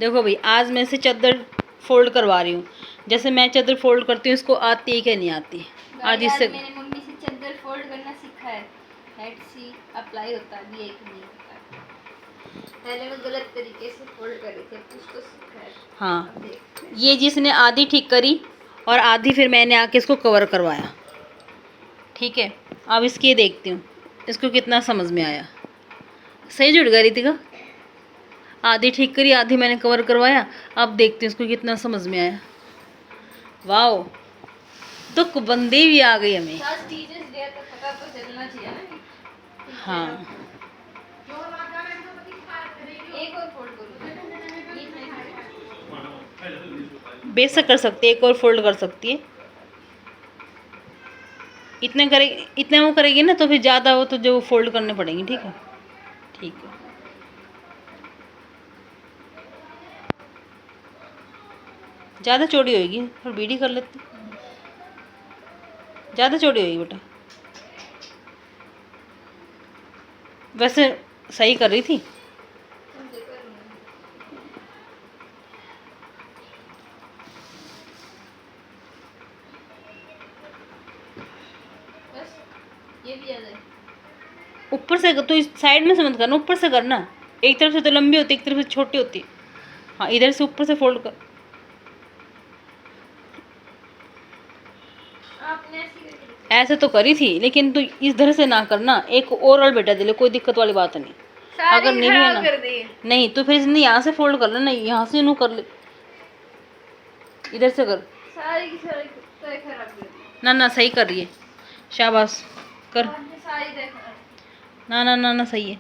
देखो भाई, आज मैं इसे चादर फोल्ड करवा रही हूँ। जैसे मैं चादर फोल्ड करती हूँ, इसको आती है क्या नहीं आती। आज इससे मैंने मम्मी से चादर फोल्ड करना सीखा है। लेट्स सी अप्लाई होता भी है कि नहीं होता। पहले मैं गलत तरीके से फोल्ड कर रही थी, अब उसको सीखा है। हाँ, ये जिसने आधी ठीक करी और आधी फिर मैंने आके इसको कवर करवाया। ठीक है, अब इसकी देखती हूँ इसको कितना समझ में आया। सही जुड़ गई रितिका, आधी ठीक करी आधी मैंने कवर करवाया। अब देखती हूँ इसको कितना समझ में आया। वाओ, तो बंदे भी आ गई हमें। टीचर्स डे तो पता तो चलना चाहिए ना। हाँ, एक और फोल्ड करो। बेशक कर सकती है, एक और फोल्ड कर सकती है। इतने करे, इतने वो करेगी ना तो फिर ज़्यादा हो तो जो फोल्ड करने पड़ेंगे। ठीक है, ठीक है। ज़्यादा चौड़ी होएगी, और बीड़ी कर लेते। ज़्यादा चौड़ी होएगी बेटा। वैसे सही कर रही थी। ये भी आ जाए ऊपर से तो इस साइड में से मत करना, ऊपर से करना। एक तरफ से तो लंबी होती, एक तरफ से छोटी होती। हाँ, इधर से ऊपर से फोल्ड कर। आपने ऐसे तो करी थी, लेकिन तू इस तरह से ना करना। एक ओरल बेटा दिले, कोई दिक्कत वाली बात नहीं। अगर नहीं भी है ना, नहीं तो फिर इसने यहाँ से फोल्ड कर लेना, यहाँ से नू कर ले, इधर से कर। सारी की सारी तो खराब कर दी। ना ना, सही कर रही है, शाबाश कर। सारी देखो ना ना ना ना, सही है।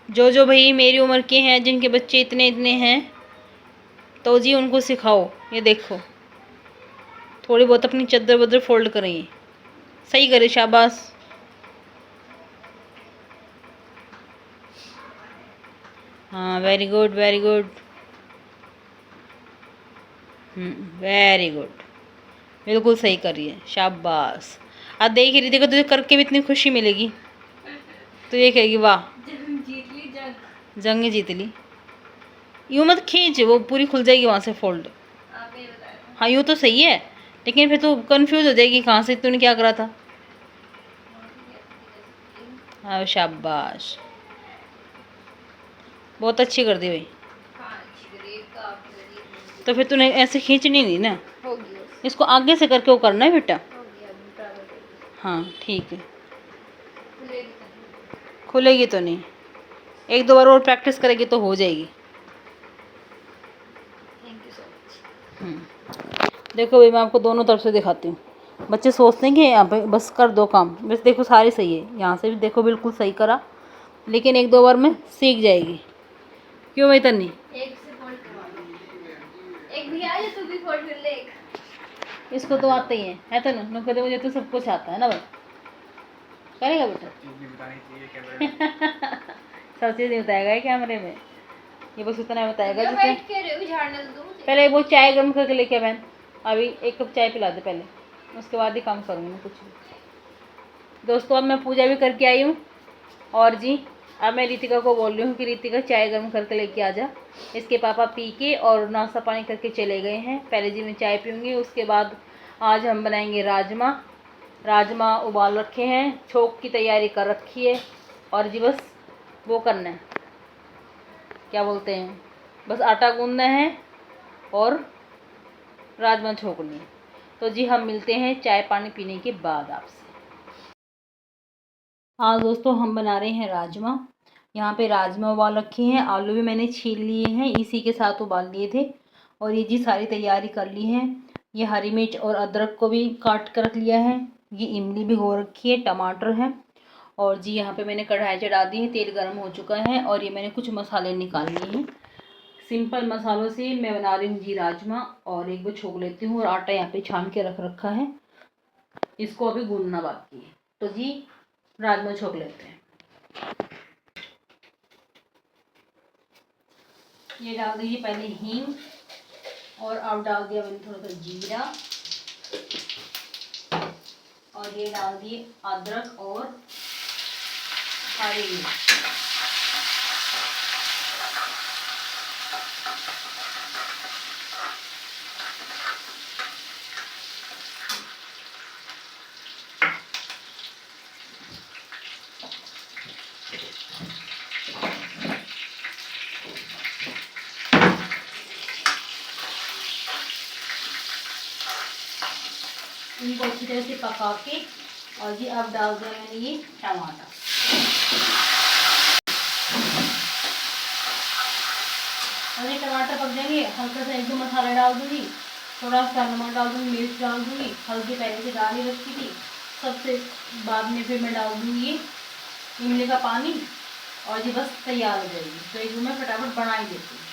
जो जो भाई मेरी उम्र के हैं, जिनके बच्चे इतने इतने हैं, तो जी उनको सिखाओ। ये देखो, थोड़ी बहुत अपनी चद्दर वद्दर फोल्ड करें। सही करे, शाबाश। हाँ, very good very good. Very good, बिल्कुल सही कर रही है, शाबाश। अब देख रही, देखो तुझे करके भी इतनी खुशी मिलेगी। तो ये कहेगी वाह, जीत ली जंग जीत ली। यूँ मत खींच, वो पूरी खुल जाएगी वहाँ से फोल्ड। आप ये बताया। हाँ, यूँ तो सही है, लेकिन फिर तो कंफ्यूज हो जाएगी कहाँ से तूने क्या करा था। हाँ, शाबाश, बहुत अच्छी कर दी भाई। तो फिर तूने ऐसे खींचनी नहीं ना, इसको आगे से करके वो करना है बेटा। हाँ ठीक है, खुलेगी तो नहीं, एक दो बार और प्रैक्टिस करेगी तो हो जाएगी। देखो भाई, मैं आपको दोनों तरफ से दिखाती हूँ। बच्चे सोचते हैं कि यहाँ पे बस कर दो काम, बस देखो सारी सही है। यहाँ से भी देखो बिल्कुल सही करा, लेकिन एक दो बार में सीख जाएगी। क्यों भाई तन्नी? एक से फोल्ड करवा दो। एक भी आ जाए तो भी फोल्ड कर ले एक। इसको तो आते ही है तो ना कहते मुझे तो सब कुछ आता है ना भाई। करेगा बेटा? सब चीज़ नहीं बताएगा कैमरे में, ये बस उतना बताएगा जितना। पहले वो चाय गर्म करके लेके बहन, अभी एक कप चाय पिला दे पहले, उसके बाद ही काम करूँगी मैं कुछ भी। दोस्तों, अब मैं पूजा भी करके आई हूँ, और जी अब मैं रितिका को बोल रही हूँ कि रितिका चाय गर्म करके लेके आ जा। इसके पापा पी के और नाश्ता पानी करके चले गए हैं। पहले जी मैं चाय पीऊँगी, उसके बाद आज हम बनाएंगे राजमा। राजमा उबाल रखे हैं, छोंक की तैयारी कर रखी है, और जी बस वो करना है, क्या बोलते हैं, बस आटा गूंदना है और राजमा छोंकनी है। तो जी हम मिलते हैं चाय पानी पीने के बाद आपसे। हाँ दोस्तों, हम बना रहे हैं राजमा। यहाँ पे राजमा उबाल रखे हैं, आलू भी मैंने छील लिए हैं, इसी के साथ उबाल लिए थे। और ये जी सारी तैयारी कर ली है। ये हरी मिर्च और अदरक को भी काट कर रख लिया है। ये इमली भी हो रखी है, टमाटर है। और जी यहाँ पे मैंने कढ़ाई चढ़ा दी है, तेल गर्म हो चुका है, और ये मैंने कुछ मसाले निकाल लिए हैं। सिंपल मसालों से मैं बना रही हूँ जी राजमा। और एक बार छोक लेती हूँ, और आटा यहाँ पे छान के रख रखा है, इसको अभी गूंदना बाकी है। तो जी राजमा छोक लेते हैं। ये डाल दीजिए पहले हींग, और अब डाल दिया मैंने थोड़ा सा जीरा, और ये डाल दिए अदरक और हरी मिर्च। इनको अच्छी तरह से पका के और जी अब डाल दिया मैंने ये टमाटर। और ये टमाटर पक जाएंगे, हल्का सा एक दो मसाला डाल दूंगी, थोड़ा सा नमक डाल दूंगी, मिर्च डाल दूंगी, हल्दी पहले से डाल ही रखी थी। सबसे बाद में फिर मैं डाल दूंगी इमली का पानी और जी बस तैयार हो जाएगी। तो एक मैं फटाफट बना ही देती हूँ।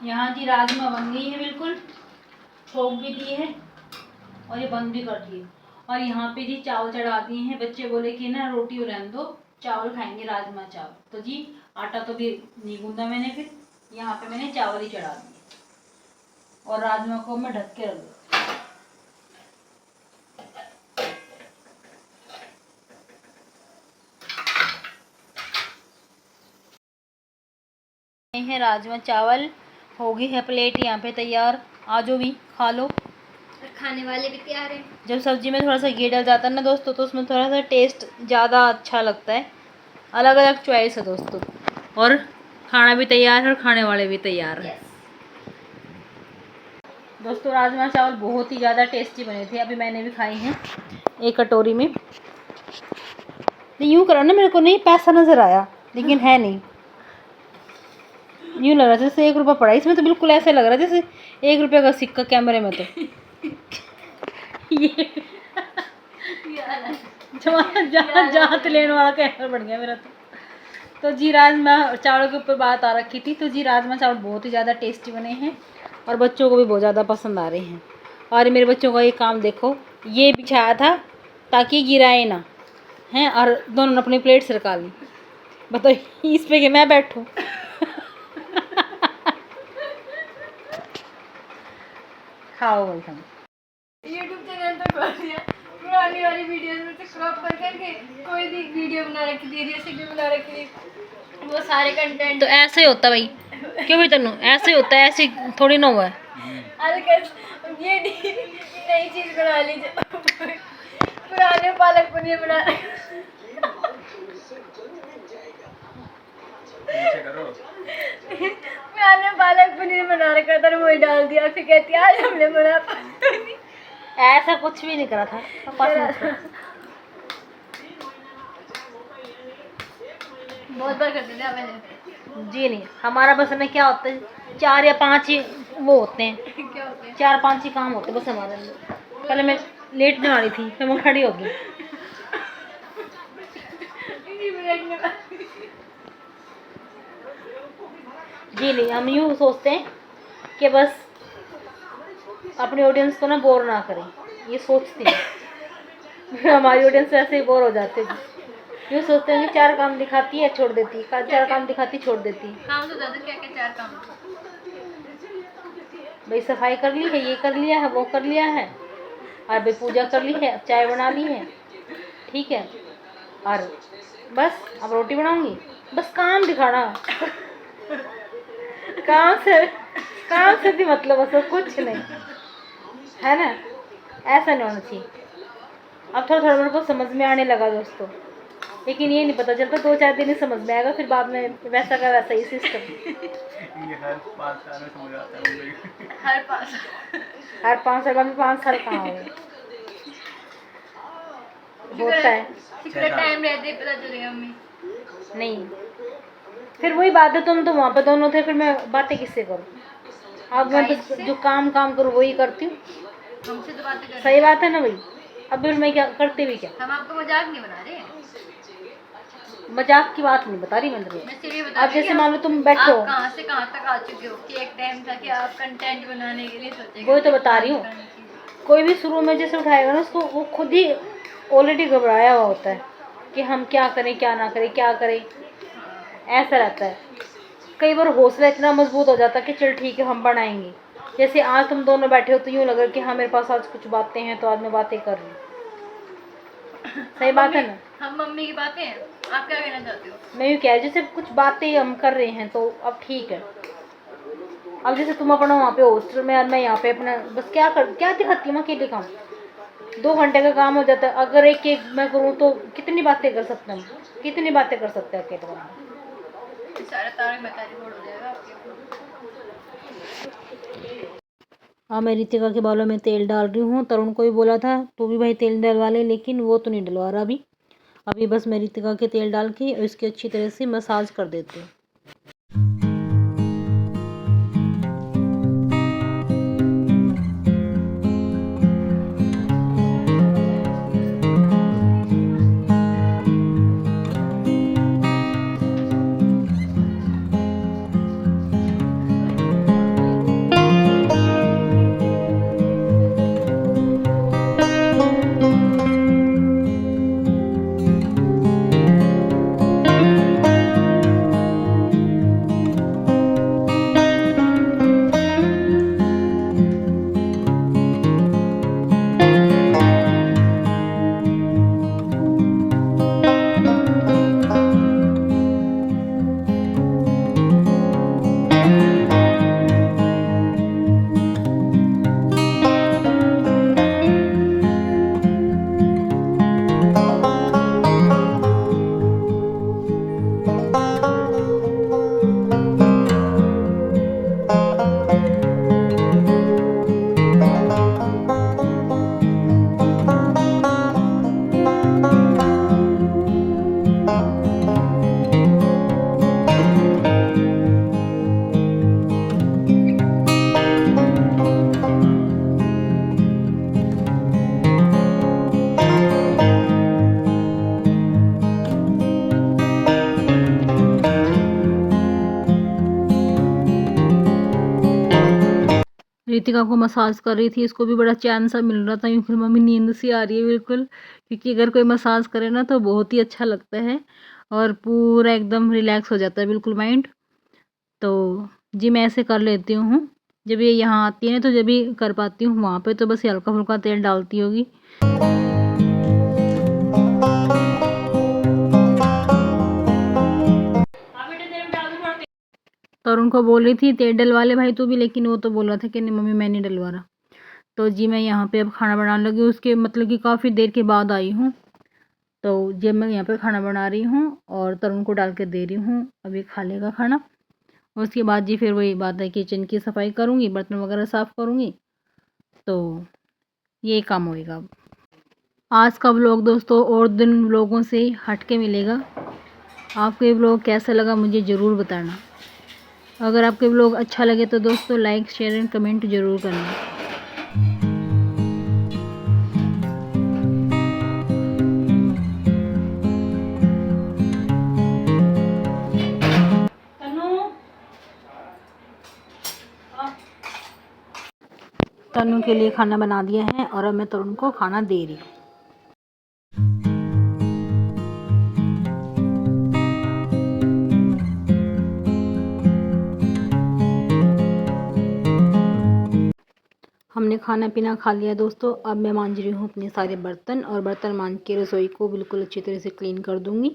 यहाँ जी राजमा बन गई है, बिल्कुल छोक भी दिए है और ये बंद भी कर दिए। और यहाँ पे जी चावल चढ़ा दिए हैं। बच्चे बोले कि ना रोटी रहने दो, चावल खाएंगे, राजमा चावल। तो जी आटा तो भी नहीं गूंदा मैंने, फिर यहाँ पे मैंने चावल ही चढ़ा दिए और राजमा को मैं ढक के रख दूँ। है राजमा चावल, हो गई है प्लेट यहाँ पे तैयार। आजो भी खा लो, खाने वाले भी तैयार हैं। जब सब्जी में थोड़ा सा घी डल जाता है ना दोस्तों, तो उसमें थोड़ा सा टेस्ट ज़्यादा अच्छा लगता है। अलग अलग चॉइस है दोस्तों। और खाना भी तैयार है और खाने वाले भी तैयार हैं। दोस्तों राजमा चावल बहुत ही ज़्यादा टेस्टी बने थे। अभी मैंने भी खाए हैं एक कटोरी में। यूँ करो ना, मेरे को नहीं पैसा नज़र आया लेकिन है नहीं। यूँ लग रहा था जैसे 1 रुपया पड़ा, इसमें तो बिल्कुल ऐसे लग रहा है जैसे 1 रुपये का सिक्का कैमरे में। तो ये जहाँ तो लेने वाला कैमरा बन गया मेरा। तो जी राजमा चावल के ऊपर बात आ रखी थी। तो जी राजमा चावल बहुत ही ज़्यादा टेस्टी बने हैं और बच्चों को भी बहुत ज़्यादा पसंद आ रहे हैं। और मेरे बच्चों का ये काम देखो, ये बिछाया था ताकि गिराए ना हैं, और दोनों ने अपनी प्लेट से रखा ली। बताओ इस पे कि मैं बैठूं। खाओ भाई हम। यूट्यूब चैनल तो खोल दिया, पुरानी वाली वीडियोस में से क्रॉप कर करके कोई भी वीडियो बना रखी थी, रेसिपी बना रखी थी, वो सारे कंटेंट। तो ऐसे ही होता भाई, क्यों भाई तनु ऐसे ही होता है, ऐसे थोड़ी ना हुआ है। ये नई चीज बना ली, पुराने पालक पनीर बना। पुराने पालक पनीर बना रखा था, वही डाल दिया, फिर कहती है आज हमने बना। ऐसा कुछ भी नहीं करा था। बहुत बार करते थे मैंने। जी नहीं, हमारा बस में क्या होता है 4 या 5 ही वो होते हैं। क्या होते हैं? 4-5 ही काम होते हैं बस हमारे अंदर। पहले मैं लेट बना रही थी, फिर मैं खड़ी हो गई। जी नहीं, हम यूँ सोचते हैं कि बस अपनी ऑडियंस को ना बोर ना करें, ये सोचते हैं। हमारी ऑडियंस वैसे ही बोर हो जाते हैं। यूँ सोचते हैं कि 4 काम दिखाती है छोड़ देती, 4 काम दिखाती छोड़ देती। काम तो ज़्यादा, क्या क्या 4 काम? भाई सफाई कर ली है, ये कर लिया है, वो कर लिया है, और भाई पूजा कर ली है, अब चाय बना ली है, ठीक है, और बस अब रोटी बनाऊंगी। बस काम दिखाना, काम से भी मतलब बस कुछ नहीं है ना। ऐसा नहीं होना चाहिए। अब थोड़ा थोड़ा मेरे को समझ में आने लगा दोस्तों, लेकिन ये नहीं पता चलता, 2-4 दिन ही समझ में आएगा, फिर बाद में वैसा का वैसा ही सिस्टम। ये हर 5 साल में समझ आता है मुझे। हर 5 साल में 5 साल कहाँ हो गए। होता है कितना टाइम रहते पता चलेगा मम्मी। नहीं, फिर वही बात है, तुम तो वहाँ पे दोनों थे, फिर मैं बातें किससे करूँ। अब मैं तो जो काम करूँ वही करती हूँ। हमसे तो बातें कर, सही बात है ना भाई। अब फिर मैं क्या करते भी क्या। हम आपको मजाक नहीं बना रहे, मजाक की बात नहीं बता रही मैं तो। मैं सिर्फ बता अब रही जैसे हूँ मान लो तुम बैठो, आप कहाँ से कहाँ तक आ चुके हो, कि एक टाइम था कि आप कंटेंट बनाने के लिए सोचे। वही तो बता रही हूँ। कोई भी शुरू में जैसे उठाएगा ना, उसको वो खुद ही ऑलरेडी घबराया हुआ होता है कि हम क्या करें क्या ना करें, क्या करें, ऐसा रहता है। कई बार हौसला इतना मजबूत हो जाता है कि चल ठीक है हम बनाएंगे, जैसे आज तुम दोनों बैठे हो तो यूँ लग रहा है कि हाँ मेरे पास आज कुछ बातें हैं तो आज मैं बातें कर रही हूँ। सही बात है ना? हम मम्मी की बातें हैं, आप क्या कहना चाहते हो? मैं यूँ कह जैसे कुछ बातें हम कर रहे हैं तो अब ठीक है। अब जैसे तुम अपना वहाँ पे हॉस्टल में और मैं यहाँ पे अपना बस क्या दिखाती हूँ अकेले काम। 2 घंटे का काम हो जाता है। अगर एक एक मैं करूँ तो कितनी बातें कर सकते हैं हम, कितनी बातें कर सकते हैं अकेले काम। सारा तारक मेहता रिपोर्ट हो जाएगा आपके। हाँ मैं रितिका के बालों में तेल डाल रही हूँ। तरुण को भी बोला था तो भी भाई तेल डलवा ले, लेकिन वो तो नहीं डलवा रहा अभी बस मैं रितिका के तेल डाल के और इसकी अच्छी तरह से मसाज कर देती हूँ। रितिका को मसाज कर रही थी, इसको भी बड़ा चैन सा मिल रहा था क्योंकि मम्मी नींद सी आ रही है बिल्कुल, क्योंकि अगर कोई मसाज करे ना तो बहुत ही अच्छा लगता है और पूरा एकदम रिलैक्स हो जाता है बिल्कुल माइंड। तो जी मैं ऐसे कर लेती हूँ, जब ये यहाँ आती है ना तो जब भी कर पाती हूँ, वहाँ पे तो बस हल्का फुल्का तेल डालती होगी। और उनको बोल रही थी तेल डलवा ले भाई तू भी, लेकिन वो तो बोल रहा था कि नहीं मम्मी मैं नहीं डलवा रहा। तो जी मैं यहाँ पे अब खाना बनाने लगी, उसके मतलब कि काफ़ी देर के बाद आई हूँ। तो जब मैं यहाँ पे खाना बना रही हूँ और तरुण को डाल के दे रही हूँ, अभी खा लेगा खाना। उसके बाद जी फिर वही बात है, किचन की सफाई करूँगी, बर्तन वगैरह साफ़ करूँगी, तो ये काम होएगा। आज का व्लॉग दोस्तों और दिन व्लॉगों से हट के मिलेगा। आपको ये व्लॉग कैसा लगा मुझे ज़रूर बताना। अगर आपके व्लॉग अच्छा लगे तो दोस्तों लाइक शेयर एंड कमेंट ज़रूर करना। तनु के लिए खाना बना दिया है और अब मैं तरुण को खाना दे रही हूँ। हमने खाना पीना खा लिया दोस्तों। अब मैं मांज रही हूँ अपने सारे बर्तन, और बर्तन मांज के रसोई को बिल्कुल अच्छी तरह से क्लीन कर दूँगी।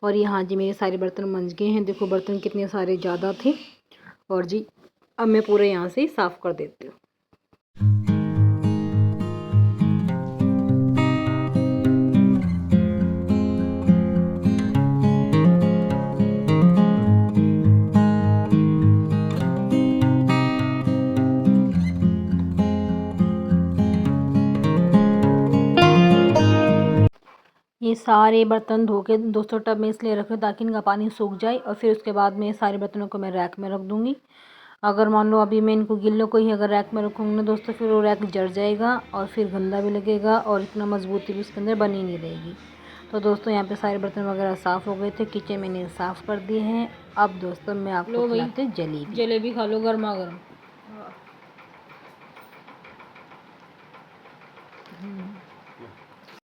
और यहाँ जी मेरे सारे बर्तन मंज गए हैं, देखो बर्तन कितने सारे ज़्यादा थे। और जी अब मैं पूरे यहाँ से साफ़ कर देती हूँ। ये सारे बर्तन धो के दोस्तों टब में इसलिए रख रही हूँ ताकि इनका पानी सूख जाए, और फिर उसके बाद में सारे बर्तनों को मैं रैक में रख दूँगी। अगर मान लो अभी मैं इनको गिल्लों को ही अगर रैक में रखूँगी ना दोस्तों, फिर वो रैक जड़ जाएगा और फिर गंदा भी लगेगा और इतना मजबूती भी उसके अंदर बनी नहीं रहेगी। तो दोस्तों यहाँ पे सारे बर्तन वगैरह साफ़ हो गए थे, किचन मैंने साफ़ कर दिए हैं। अब दोस्तों मैं आपको खिलाती हूँ जलेबी। जलेबी खा लो गर्मा गर्म।